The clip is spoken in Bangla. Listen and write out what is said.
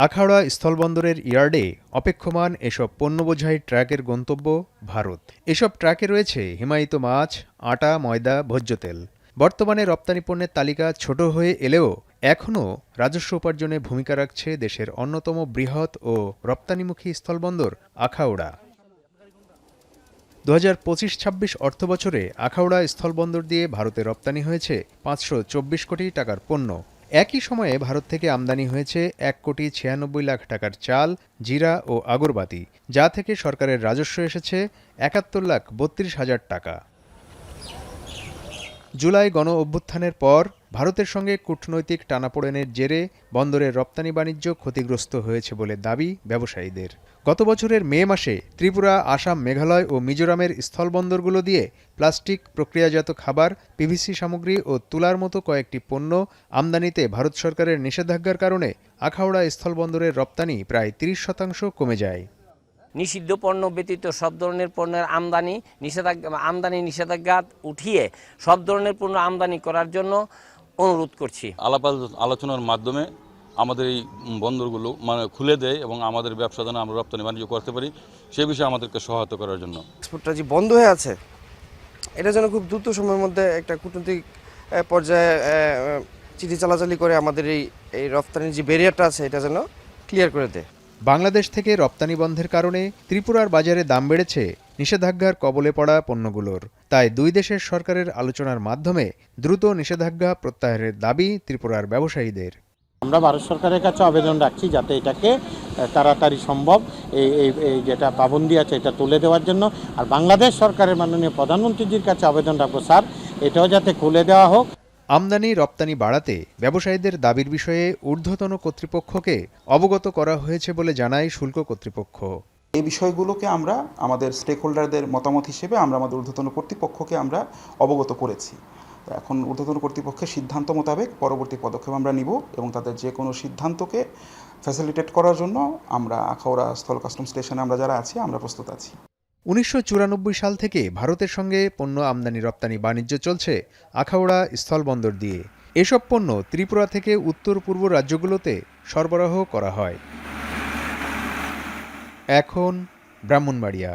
আখাউড়া স্থলবন্দরের ইয়ার্ডে অপেক্ষমান এসব পণ্যবোঝাই ট্রাকের গন্তব্য ভারত। এসব ট্রাকে রয়েছে হিমায়িত মাছ, আটা, ময়দা, ভোজ্য তেল। বর্তমানে রপ্তানি পণ্যের তালিকা ছোট হয়ে এলেও এখনও রাজস্ব উপার্জনে ভূমিকা রাখছে দেশের অন্যতম বৃহৎ ও রপ্তানিমুখী স্থলবন্দর আখাউড়া। ২০২৫-২৬ অর্থবছরে আখাউড়া স্থলবন্দর দিয়ে ভারতে রপ্তানি হয়েছে ৫২৪ কোটি টাকার পণ্য। একই সময়ে ভারত থেকে আমদানি হয়েছে ১,৯৬ কোটি টাকার চাল, জিরা ও আগরবাতি, যা থেকে সরকারের রাজস্ব এসেছে ৭১,৩২,০০০ টাকা। জুলাই গণ অভ্যুত্থানের পর ভারতের সঙ্গে কূটনৈতিক টানাপোড়েনের জেরে বন্দরের রপ্তানি বাণিজ্য ক্ষতিগ্রস্ত হয়েছে বলে দাবি ব্যবসায়ীদের। গত বছরের মে মাসে ত্রিপুরা, আসাম, মেঘালয় ও মিজোরামের স্থলবন্দরগুলো দিয়ে প্লাস্টিক, প্রক্রিয়াজাত খাবার, পিভিসি সামগ্রী ও তুলার মতো কয়েকটি পণ্য আমদানিতে ভারত সরকারের নিষেধাজ্ঞার কারণে আখাউড়া স্থলবন্দরের রপ্তানি প্রায় ৩০% কমে যায়। নিষিদ্ধ পণ্য ব্যতীত সব ধরনের পণ্যের আমদানি নিষেধাজ্ঞা উঠিয়ে সব ধরনের পণ্য আমদানি করার জন্য অনুরোধ করছি। আলোচনার মাধ্যমে আমাদের এই বন্দরগুলো খুলে দেয় এবং আমাদের ব্যবসা যেন আমরা রপ্তানি বাণিজ্য করতে পারি, সে বিষয়ে আমাদেরকে সহায়তা করার জন্য। এক্সপোর্টটা যে বন্ধ হয়ে আছে, এটা যেন খুব দ্রুত সময়ের মধ্যে একটা কূটনৈতিক পর্যায়ে চিঠি চালাচালি করে আমাদের এই রপ্তানির যে ব্যারিয়ারটা আছে এটা যেন ক্লিয়ার করে দেয়। বাংলাদেশ থেকে রপ্তানি বন্ধের কারণে ত্রিপুরার বাজারে দাম বেড়েছে নিষেধাজ্ঞার কবলে পড়া পণ্যগুলোর। তাই দুই দেশের সরকারের আলোচনার মাধ্যমে দ্রুত নিষেধাজ্ঞা প্রত্যাহারের দাবি ত্রিপুরার ব্যবসায়ীদের। আমরা ভারত সরকারের কাছে আবেদন রাখছি যাতে এটাকে তাড়াতাড়ি সম্ভব এই যেটা পাবন্দি আছে এটা তুলে দেওয়ার জন্য। আর বাংলাদেশ সরকারের মাননীয় প্রধানমন্ত্রীজির কাছে আবেদন রাখবো, স্যার এটাও যাতে খুলে দেওয়া হোক। আমদানি রপ্তানি বাড়াতে ব্যবসায়ীদের দাবির বিষয়ে ঊর্ধ্বতন কর্তৃপক্ষকে অবগত করা হয়েছে বলে জানায় শুল্ক কর্তৃপক্ষ। এই বিষয়গুলোকে আমরা আমাদের স্টেক হোল্ডারদের মতামত হিসেবে আমরা আমাদের ঊর্ধ্বতন কর্তৃপক্ষকে আমরা অবগত করেছি। এখন ঊর্ধ্বতন কর্তৃপক্ষের সিদ্ধান্ত মোতাবেক পরবর্তী পদক্ষেপ আমরা নিব এবং তাদের যে কোনো সিদ্ধান্তকে ফ্যাসিলিটেট করার জন্য আমরা আখাউড়া স্থল কাস্টম স্টেশনে আমরা যারা আছি আমরা প্রস্তুত আছি। ১৯৯৪ সাল থেকে ভারতের সঙ্গে পণ্য আমদানি রপ্তানি বাণিজ্য চলছে আখাউড়া স্থলবন্দর দিয়ে। এসব পণ্য ত্রিপুরা থেকে উত্তর পূর্ব রাজ্যগুলোতে সরবরাহ করা হয়। এখন ব্রাহ্মণবাড়িয়া।